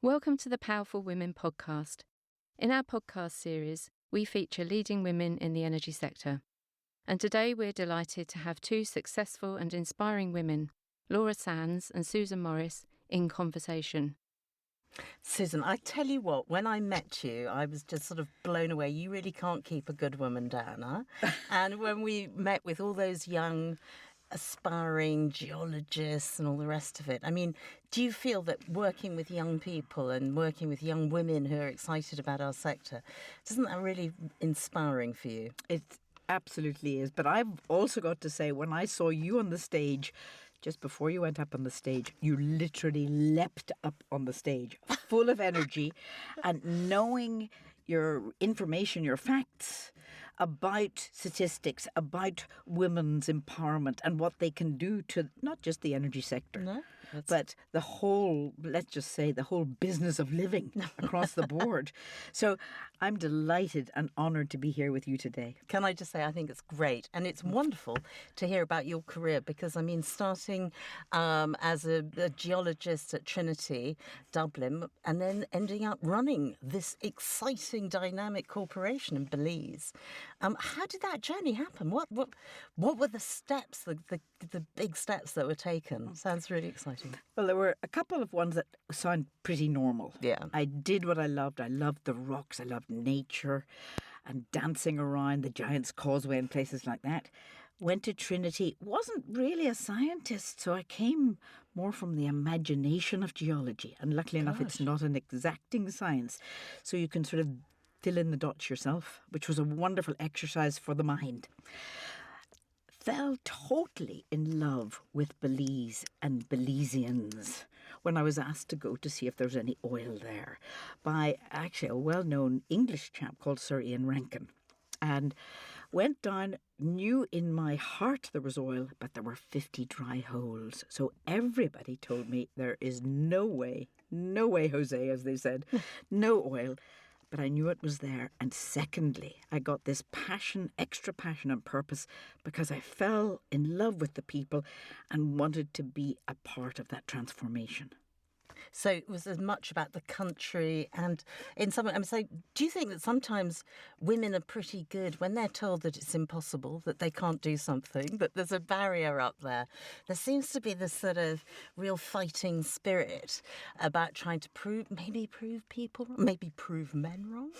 Welcome to the Powerful Women podcast. In our podcast series, we feature leading women in the energy sector. And today we're delighted to have two successful and inspiring women, Laura Sands and Susan Morrice, in conversation. Susan, I tell you what, when I met you, I was just sort of blown away. You really can't keep a good woman down, huh? And when we met with all those young, aspiring geologists and all the rest of it, I mean, do you feel that working with young people and working with young women who are excited about our sector, isn't that really inspiring for you? It absolutely is. But I've also got to say, when I saw you on the stage, just before you went up on the stage, you literally leapt up on the stage, full of energy, and knowing your information, your facts about statistics, about women's empowerment and what they can do to not just the energy sector, but the whole, let's just say, the whole business of living across the board. So I'm delighted and honoured to be here with you today. Can I just say, I think it's great. And it's wonderful to hear about your career because, I mean, starting as a geologist at Trinity, Dublin, and then ending up running this exciting, dynamic corporation in Belize. How did that journey happen? What were the steps, the big steps that were taken? Sounds really exciting. Well, there were a couple of ones that sound pretty normal. Yeah. I did what I loved. I loved the rocks. I loved nature and dancing around the Giant's Causeway and places like that. Went to Trinity. Wasn't really a scientist, so I came more from the imagination of geology. And luckily enough, it's not an exacting science. So you can sort of fill in the dots yourself, which was a wonderful exercise for the mind. Fell totally in love with Belize and Belizeans when I was asked to go to see if there was any oil there by actually a well-known English chap called Sir Ian Rankin. And went down, knew in my heart there was oil, but there were 50 dry holes. So everybody told me there is no way, Jose, as they said, no oil. But I knew it was there. And secondly, I got this passion, extra passion and purpose because I fell in love with the people and wanted to be a part of that transformation. So it was as much about the country and in some way, I'm saying, do you think that sometimes women are pretty good when they're told that it's impossible, that they can't do something, that there's a barrier up there? There seems to be this sort of real fighting spirit about trying to prove people wrong, maybe prove men wrong.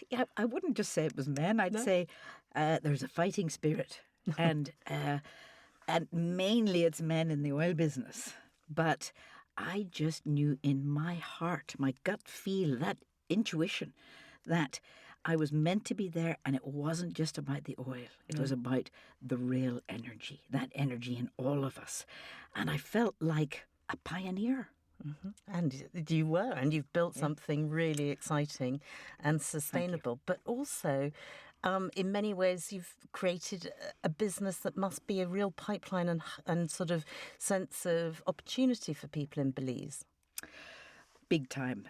Yeah, I wouldn't just say it was men. I'd say there's a fighting spirit and mainly it's men in the oil business. But I just knew in my heart, my gut feel, that intuition, that I was meant to be there and it wasn't just about the oil. It was about the real energy, that energy in all of us. And I felt like a pioneer. Mm-hmm. And you were, and you've built something really exciting and sustainable. But also, in many ways, you've created a business that must be a real pipeline and sort of sense of opportunity for people in Belize. Big time.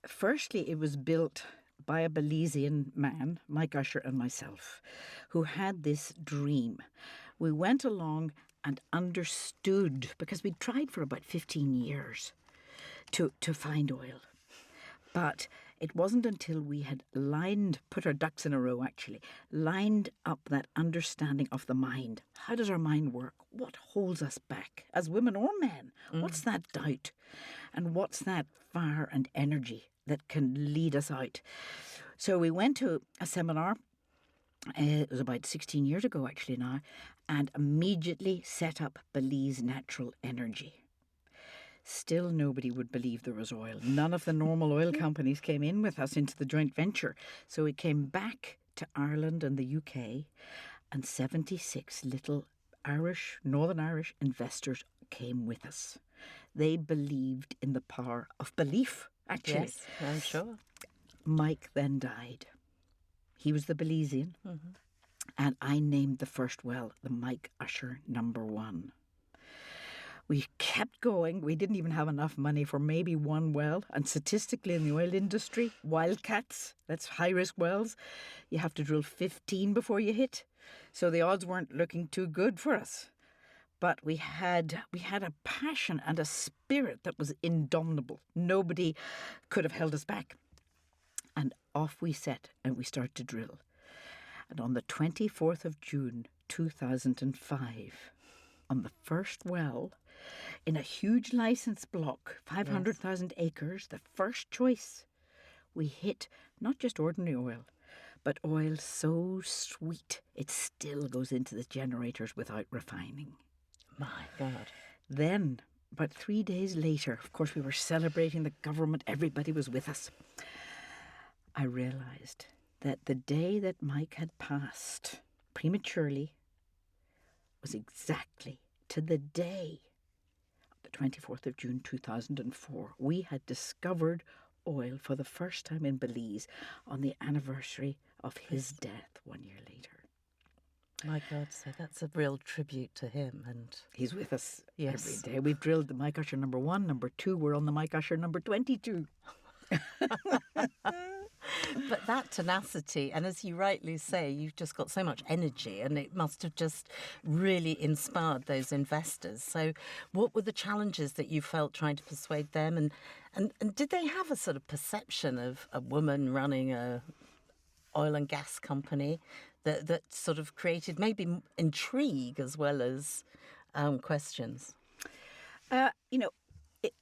Firstly, it was built by a Belizean man, Mike Usher and myself, who had this dream. We went along and understood, because we'd tried for about 15 years to find oil. But it wasn't until we had put our ducks in a row actually, lined up that understanding of the mind. How does our mind work? What holds us back as women or men? What's that doubt? And what's that fire and energy that can lead us out? So we went to a seminar. It was about 16 years ago actually now, and immediately set up Belize Natural Energy. Still nobody would believe there was oil. None of the normal oil companies came in with us into the joint venture. So we came back to Ireland and the UK, and 76 little Northern Irish investors came with us. They believed in the power of belief, actually. Yes, I'm sure. Mike then died. He was the Belizean, and I named the first well the Mike Usher number 1. We kept going. We didn't even have enough money for maybe one well. And statistically in the oil industry, wildcats, that's high-risk wells, you have to drill 15 before you hit. So the odds weren't looking too good for us. but we had a passion and a spirit that was indomitable. Nobody could have held us back. And off we set and we start to drill. And on the 24th of June 2005, on the first well, in a huge license block, 500,000 acres, the first choice, we hit not just ordinary oil, but oil so sweet it still goes into the generators without refining. My God. Then, about 3 days later, of course, we were celebrating the government. Everybody was with us. I realised that the day that Mike had passed prematurely was exactly to the day, the 24th of June 2004. We had discovered oil for the first time in Belize on the anniversary of his death 1 year later. My God, so that's a real tribute to him. And he's with us every day. We've drilled the Mike Usher number 1, number 2. We're on the Mike Usher number 22. But that tenacity, and as you rightly say, you've just got so much energy, and it must have just really inspired those investors. So what were the challenges that you felt trying to persuade them? And did they have a sort of perception of a woman running a oil and gas company that sort of created maybe intrigue as well as questions?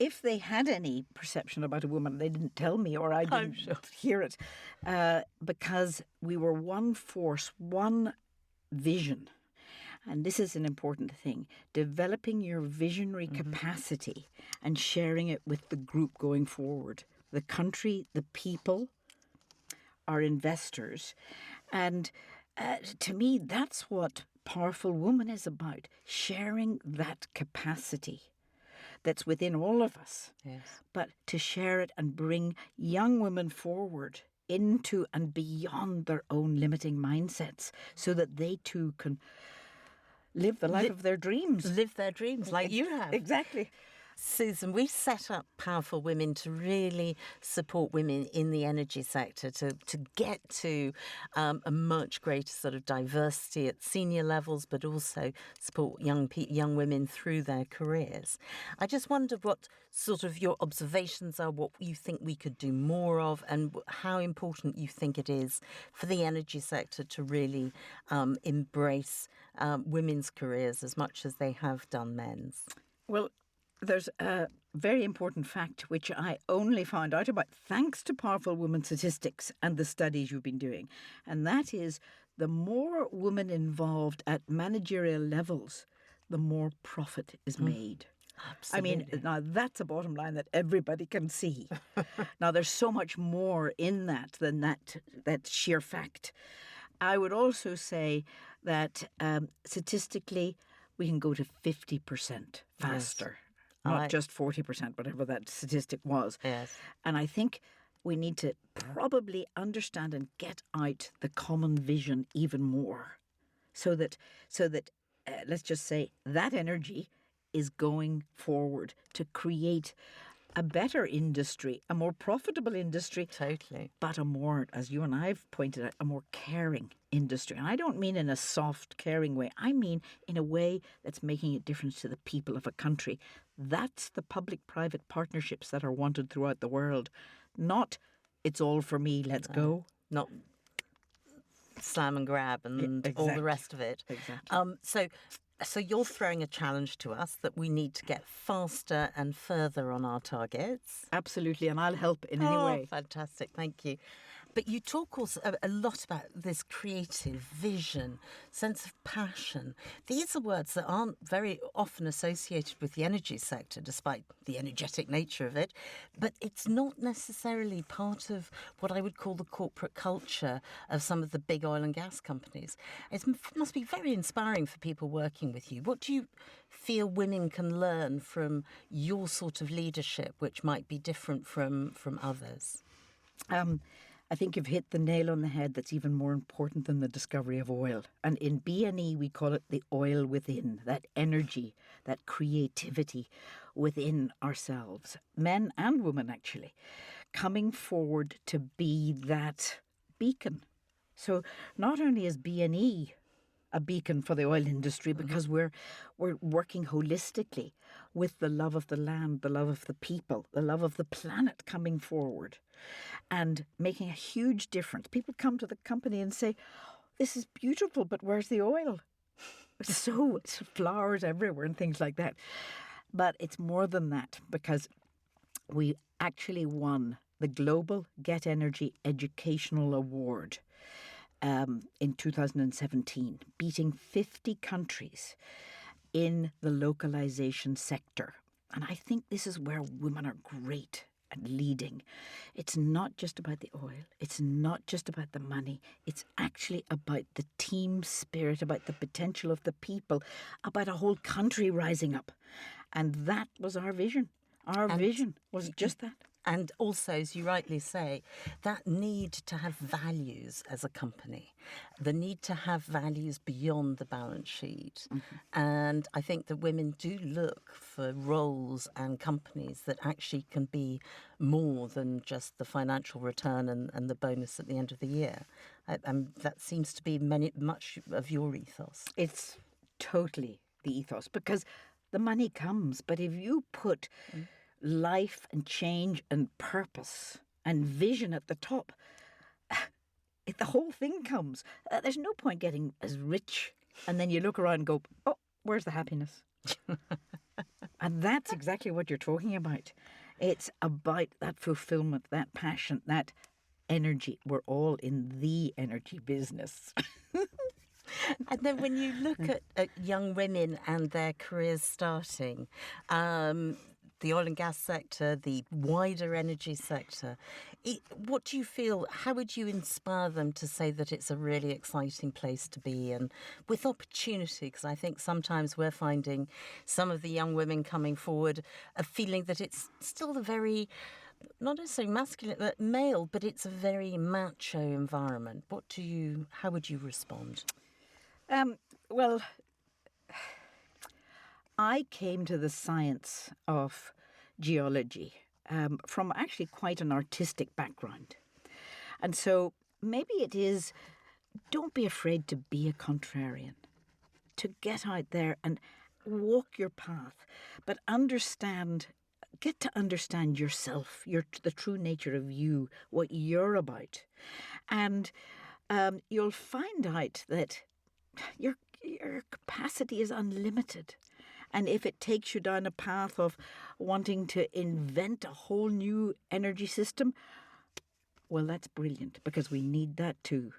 If they had any perception about a woman, they didn't tell me, or I didn't hear it, because we were one force, one vision. And this is an important thing, developing your visionary capacity and sharing it with the group going forward. The country, the people, our investors. And to me, that's what Powerful Woman is about, sharing that capacity that's within all of us, but to share it and bring young women forward into and beyond their own limiting mindsets so that they too can live the life of their dreams. Live their dreams like you have. Exactly. Susan, we set up Powerful Women to really support women in the energy sector to get to a much greater sort of diversity at senior levels, but also support young women through their careers. I just wonder what sort of your observations are, what you think we could do more of, and how important you think it is for the energy sector to really embrace women's careers as much as they have done men's. Well, there's a very important fact which I only found out about thanks to Powerful Women statistics and the studies you've been doing. And that is the more women involved at managerial levels, the more profit is made. Absolutely. I mean, now that's a bottom line that everybody can see. Now, there's so much more in that than that sheer fact. I would also say that statistically, we can go to 50% faster. Yes. Not just 40%, whatever that statistic was. Yes. And I think we need to probably understand and get out the common vision even more so that let's just say that energy is going forward to create a better industry, a more profitable industry. Totally. But a more, as you and I've pointed out, a more caring industry. And I don't mean in a soft, caring way. I mean in a way that's making a difference to the people of a country. That's the public-private partnerships that are wanted throughout the world. Not, it's all for me, let's go. Not slam and grab and all the rest of it. Exactly. So you're throwing a challenge to us that we need to get faster and further on our targets. Absolutely, and I'll help in any way. Fantastic, thank you. But you talk also a lot about this creative vision, sense of passion. These are words that aren't very often associated with the energy sector, despite the energetic nature of it. But it's not necessarily part of what I would call the corporate culture of some of the big oil and gas companies. It must be very inspiring for people working with you. What do you feel women can learn from your sort of leadership, which might be different from others? I think you've hit the nail on the head. That's even more important than the discovery of oil. And in B&E, we call it the oil within, that energy, that creativity within ourselves, men and women actually, coming forward to be that beacon. So not only is B&E a beacon for the oil industry because we're working holistically with the love of the land, the love of the people, the love of the planet coming forward and making a huge difference. People come to the company and say, this is beautiful, but where's the oil? It's flowers everywhere and things like that. But it's more than that, because we actually won the Global Get Energy Educational Award in 2017, beating 50 countries in the localization sector. And I think this is where women are great at leading. It's not just about the oil. It's not just about the money. It's actually about the team spirit, about the potential of the people, about a whole country rising up. And that was our vision. Our vision was just that. And also, as you rightly say, that need to have values as a company, the need to have values beyond the balance sheet. Mm-hmm. And I think that women do look for roles and companies that actually can be more than just the financial return and the bonus at the end of the year. And that seems to be much of your ethos. It's totally the ethos, because the money comes, but if you put life and change and purpose and vision at the top, the whole thing comes. There's no point getting as rich and then you look around and go, oh, where's the happiness? And that's exactly what you're talking about. It's about that fulfillment, that passion, that energy. We're all in the energy business. And then when you look at young women and their careers starting, the oil and gas sector, the wider energy sector, what do you feel, how would you inspire them to say that it's a really exciting place to be and with opportunity? Because I think sometimes we're finding some of the young women coming forward are feeling that it's still the very, not necessarily masculine, but male, but it's a very macho environment. How would you respond? Well, I came to the science of geology from actually quite an artistic background. And so maybe it is, don't be afraid to be a contrarian, to get out there and walk your path, but get to understand yourself, the true nature of you, what you're about. And you'll find out that your capacity is unlimited. And if it takes you down a path of wanting to invent a whole new energy system, well, that's brilliant, because we need that too.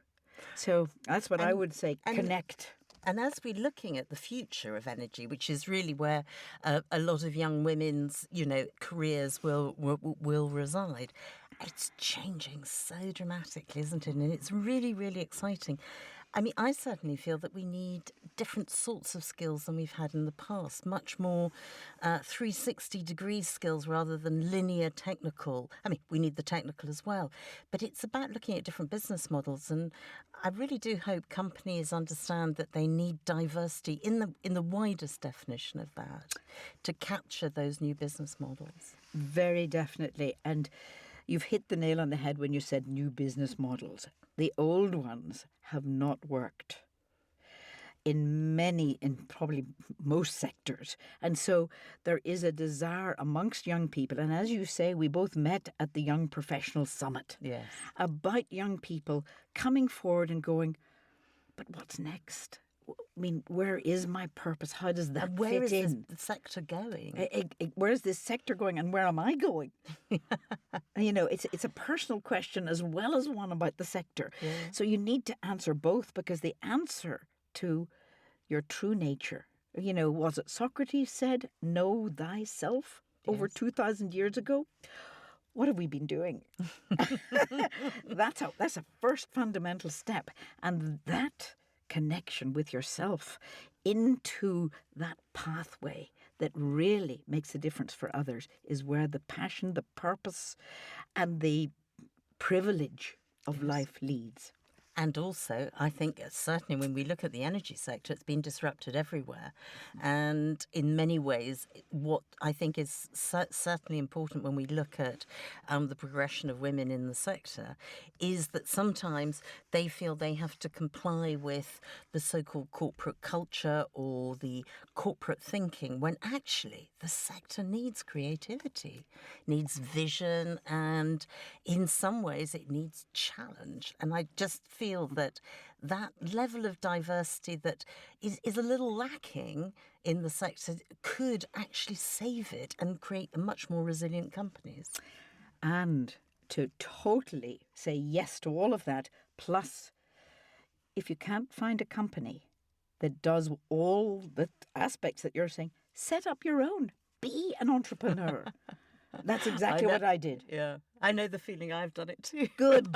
So that's what I would say, connect. And as we're looking at the future of energy, which is really where a lot of young women's, careers will reside, it's changing so dramatically, isn't it? And it's really, really exciting. I mean, I certainly feel that we need different sorts of skills than we've had in the past, much more 360-degree skills rather than linear technical. I mean, we need the technical as well, but it's about looking at different business models. And I really do hope companies understand that they need diversity in the widest definition of that to capture those new business models. Very definitely. And you've hit the nail on the head when you said new business models. The old ones have not worked in probably most sectors. And so there is a desire amongst young people. And as you say, we both met at the Young Professional Summit. Yes. About young people coming forward and going, but what's next? I mean, where is my purpose? How does that fit in? Where is this sector going? Where is this sector going and where am I going? It's a personal question as well as one about the sector. Yeah. So you need to answer both, because the answer to your true nature, was it Socrates said, know thyself over 2,000 years ago? What have we been doing? That's a first fundamental step. And that connection with yourself into that pathway that really makes a difference for others is where the passion, the purpose, and the privilege of life leads. And also, I think certainly when we look at the energy sector, it's been disrupted everywhere. And in many ways, what I think is certainly important when we look at the progression of women in the sector is that sometimes they feel they have to comply with the so-called corporate culture or the corporate thinking, when actually the sector needs creativity, needs vision, and in some ways it needs challenge. And I just feel that that level of diversity that is a little lacking in the sector could actually save it and create much more resilient companies. And to totally say yes to all of that, plus, if you can't find a company that does all the aspects that you're saying, set up your own. Be an entrepreneur. That's exactly what I did. Yeah, I know the feeling. I've done it too. Good.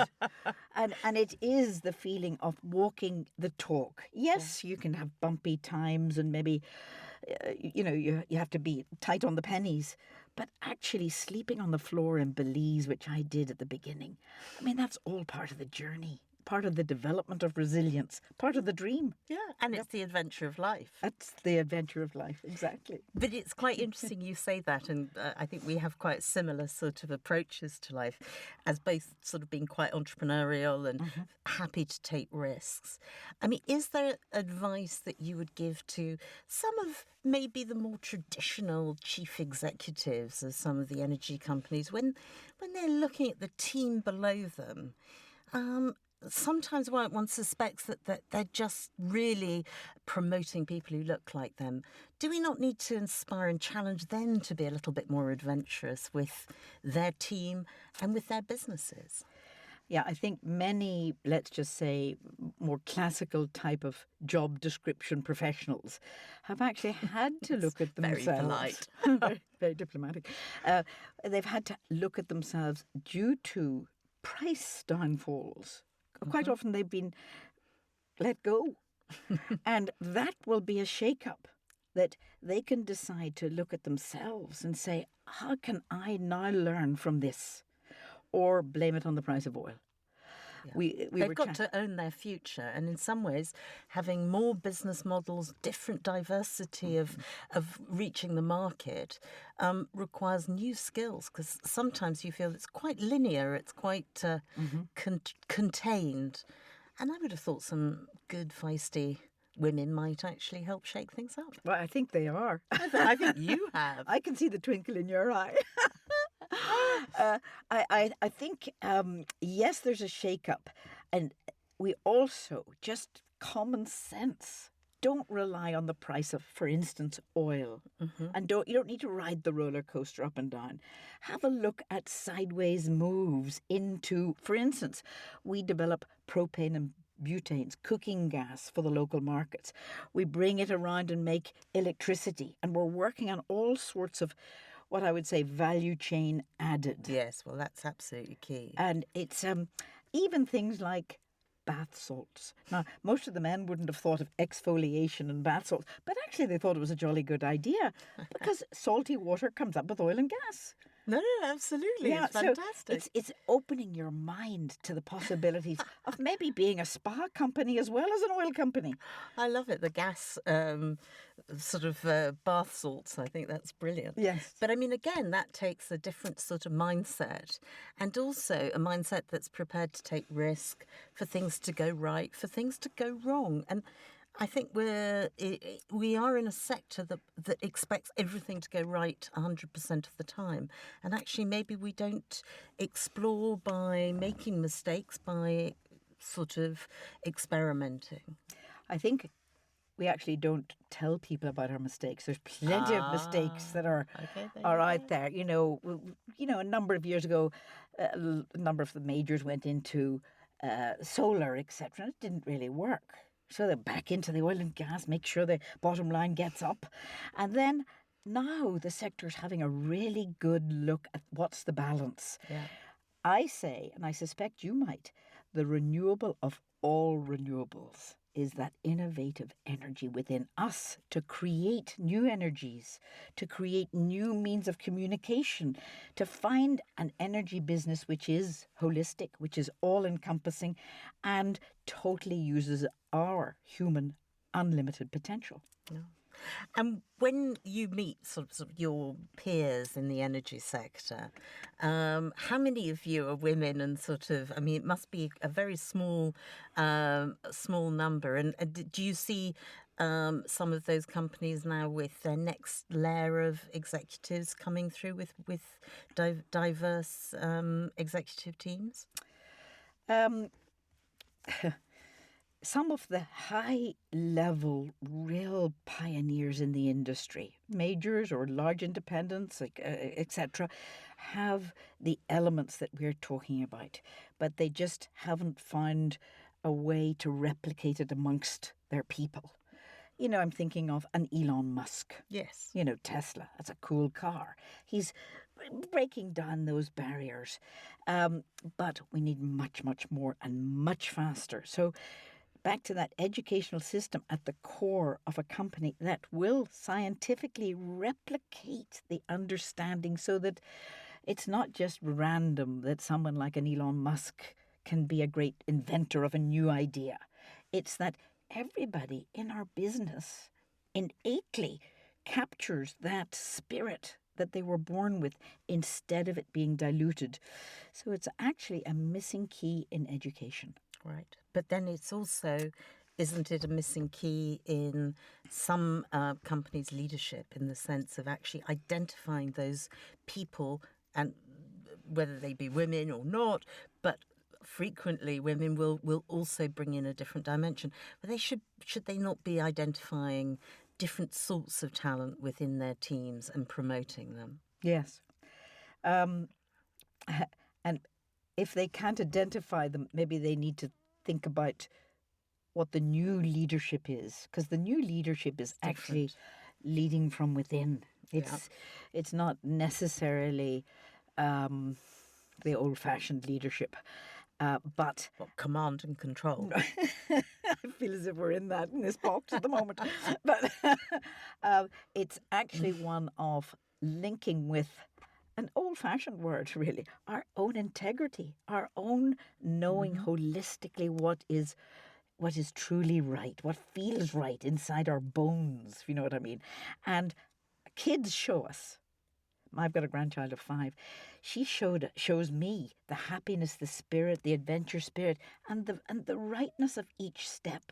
And it is the feeling of walking the talk. Yes, you can have bumpy times and maybe, you have to be tight on the pennies. But actually sleeping on the floor in Belize, which I did at the beginning, I mean, that's all part of the journey, part of the development of resilience, part of the dream. Yeah, and it's the adventure of life. That's the adventure of life, exactly. But it's quite interesting you say that, and I think we have quite similar sort of approaches to life, as both sort of being quite entrepreneurial and happy to take risks. I mean, is there advice that you would give to some of maybe the more traditional chief executives of some of the energy companies when they're looking at the team below them? Sometimes one suspects that they're just really promoting people who look like them. Do we not need to inspire and challenge them to be a little bit more adventurous with their team and with their businesses? Yeah, I think many, let's just say, more classical type of job description professionals have actually had to look at themselves. Very polite. very, very diplomatic. They've had to look at themselves due to price downfalls. Quite often they've been let go. And that will be a shake-up, that they can decide to look at themselves and say, how can I now learn from this? Or blame it on the price of oil. Yeah. They've got to own their future, and in some ways having more business models, different diversity of reaching the market requires new skills, because sometimes you feel it's quite linear, it's quite contained. And I would have thought some good feisty women might actually help shake things up. Well, I think they are. I think you have. I can see the twinkle in your eye. I think, yes, there's a shake-up. And we also, just common sense, don't rely on the price of, for instance, oil. And you don't need to ride the roller coaster up and down. Have a look at sideways moves into, for instance, we develop propane and butanes, cooking gas for the local markets. We bring it around and make electricity. And we're working on all sorts of what I would say value chain added. Yes, well, that's absolutely key. And it's even things like bath salts. Now, most of the men wouldn't have thought of exfoliation and bath salts, but actually they thought it was a jolly good idea because salty water comes up with oil and gas. No, absolutely. Yeah, it's fantastic. So it's opening your mind to the possibilities of maybe being a spa company as well as an oil company. I love it. The gas sort of bath salts, I think that's brilliant. Yes. But I mean, again, that takes a different sort of mindset, and also a mindset that's prepared to take risk for things to go right, for things to go wrong. And I think we are in a sector that expects everything to go right 100% of the time. And actually, maybe we don't explore by making mistakes, by sort of experimenting. I think we actually don't tell people about our mistakes. There's plenty of mistakes that are out there. You know, a number of years ago, a number of the majors went into solar, etc. It didn't really work. So they're back into the oil and gas, make sure the bottom line gets up. And then now the sector's having a really good look at what's the balance. Yeah. I say, and I suspect you might, the renewable of all renewables. is that innovative energy within us to create new energies, to create new means of communication, to find an energy business which is holistic, which is all-encompassing, and totally uses our human unlimited potential. Yeah. And when you meet sort of your peers in the energy sector, how many of you are women? And I mean, it must be a very small number. And do you see some of those companies now with their next layer of executives coming through with diverse executive teams? Some of the high-level, real pioneers in the industry, majors or large independents, etc., have the elements that we're talking about, but they just haven't found a way to replicate it amongst their people. You know, I'm thinking of an Elon Musk. Yes. You know, Tesla, that's a cool car. He's breaking down those barriers. But we need much, much more and much faster. So back to that educational system at the core of a company that will scientifically replicate the understanding so that it's not just random that someone like an Elon Musk can be a great inventor of a new idea. It's that everybody in our business innately captures that spirit that they were born with instead of it being diluted. So it's actually a missing key in education. Right. But then it's also, isn't it a missing key in some companies' leadership in the sense of actually identifying those people, and whether they be women or not, but frequently women will also bring in a different dimension. But they should they not be identifying different sorts of talent within their teams and promoting them? Yes. And if they can't identify them, maybe they need to think about what the new leadership is, because the new leadership is actually leading from within. It's not necessarily the old-fashioned leadership, but command and control. I feel as if we're in this box at the moment. But it's actually one of linking with an old-fashioned word, really, our own integrity, our own knowing holistically what is truly right, what feels right inside our bones, if you know what I mean. And kids show us. I've got a grandchild of 5. She shows me the happiness, the spirit, the adventure spirit, and the rightness of each step.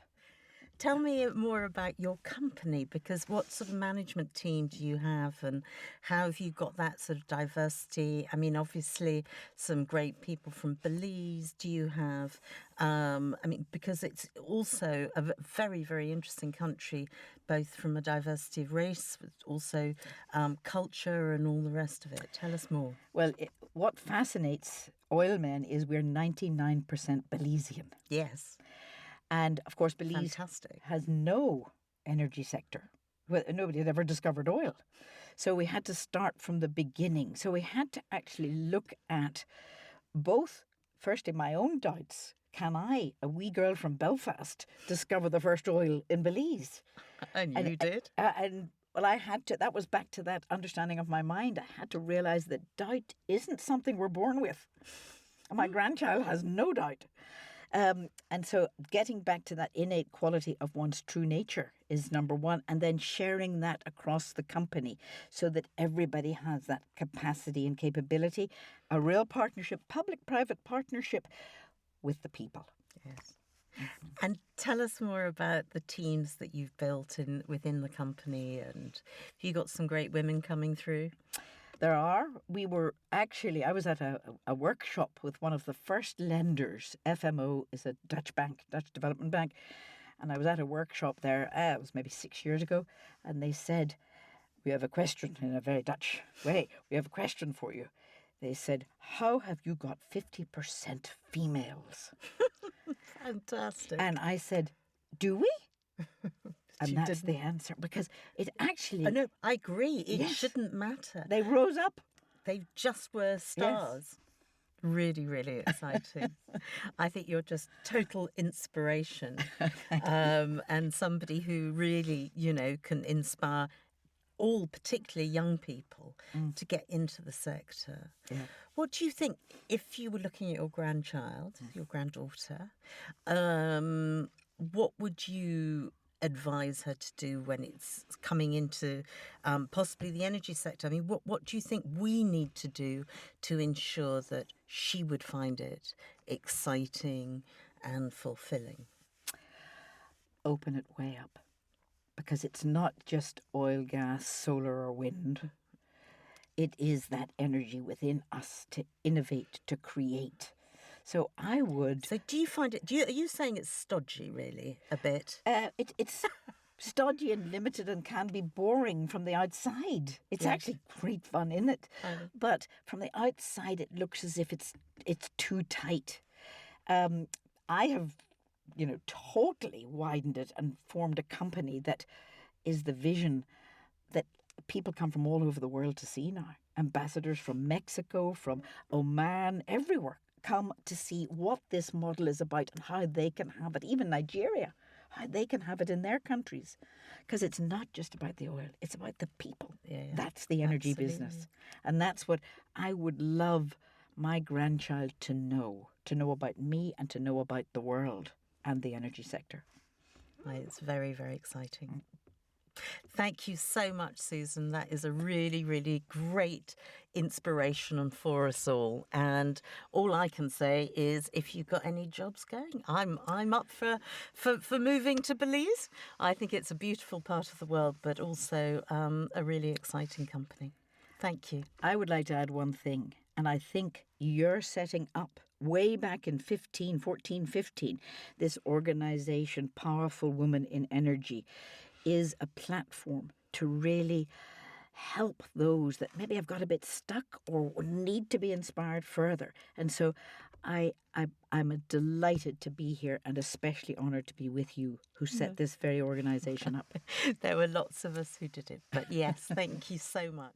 Tell me more about your company, because what sort of management team do you have and how have you got that sort of diversity? I mean, obviously some great people from Belize. Do you have, because it's also a very, very interesting country, both from a diversity of race, but also culture and all the rest of it. Tell us more. Well, what fascinates oil men is we're 99% Belizean. Yes. And, of course, Belize has no energy sector. Well, nobody had ever discovered oil. So we had to start from the beginning. So we had to actually look at both, firstly, my own doubts. Can I, a wee girl from Belfast, discover the first oil in Belize? And you did? Well, I had to, that was back to that understanding of my mind. I had to realise that doubt isn't something we're born with. My grandchild has no doubt. And so getting back to that innate quality of one's true nature is number one, and then sharing that across the company so that everybody has that capacity and capability, a real partnership, public-private partnership with the people. Yes. And tell us more about the teams that you've built within the company, and have you got some great women coming through? There are. I was at a workshop with one of the first lenders. FMO is a Dutch bank, Dutch development bank. And I was at a workshop there, it was maybe 6 years ago. And they said, we have a question in a very Dutch way. We have a question for you. They said, how have you got 50% females? Fantastic. And I said, do we? And that's the answer, because it actually... No, I agree. It shouldn't matter. They rose up. They just were stars. Yes. Really, really exciting. I think you're just total inspiration, and somebody who really, can inspire all, particularly young people, to get into the sector. Yeah. What do you think, if you were looking at your grandchild, your granddaughter, what would you advise her to do when it's coming into possibly the energy sector? I mean, what do you think we need to do to ensure that she would find it exciting and fulfilling? Open it way up, because it's not just oil, gas, solar or wind. It is that energy within us to innovate, to create. So I would... So do you find it, are you saying it's stodgy, really, a bit? It's stodgy and limited and can be boring from the outside. It's actually great fun, isn't it? But from the outside, it looks as if it's too tight. I have, totally widened it and formed a company that is the vision that people come from all over the world to see now. Ambassadors from Mexico, from Oman, everywhere come to see what this model is about and how they can have it. Even Nigeria, how they can have it in their countries. Because it's not just about the oil, it's about the people. That's the energy business. And that's what I would love my grandchild to know about me and to know about the world and the energy sector. It's very, very exciting. Thank you so much, Susan. That is a really, really great inspiration for us all. And all I can say is, if you've got any jobs going, I'm up for moving to Belize. I think it's a beautiful part of the world, but also a really exciting company. Thank you. I would like to add one thing, and I think you're setting up way back in 15, this organisation, Powerful Women in Energy, is a platform to really help those that maybe have got a bit stuck or need to be inspired further. And so I'm delighted to be here, and especially honoured to be with you, who set this very organisation up. There were lots of us who did it, but yes, thank you so much.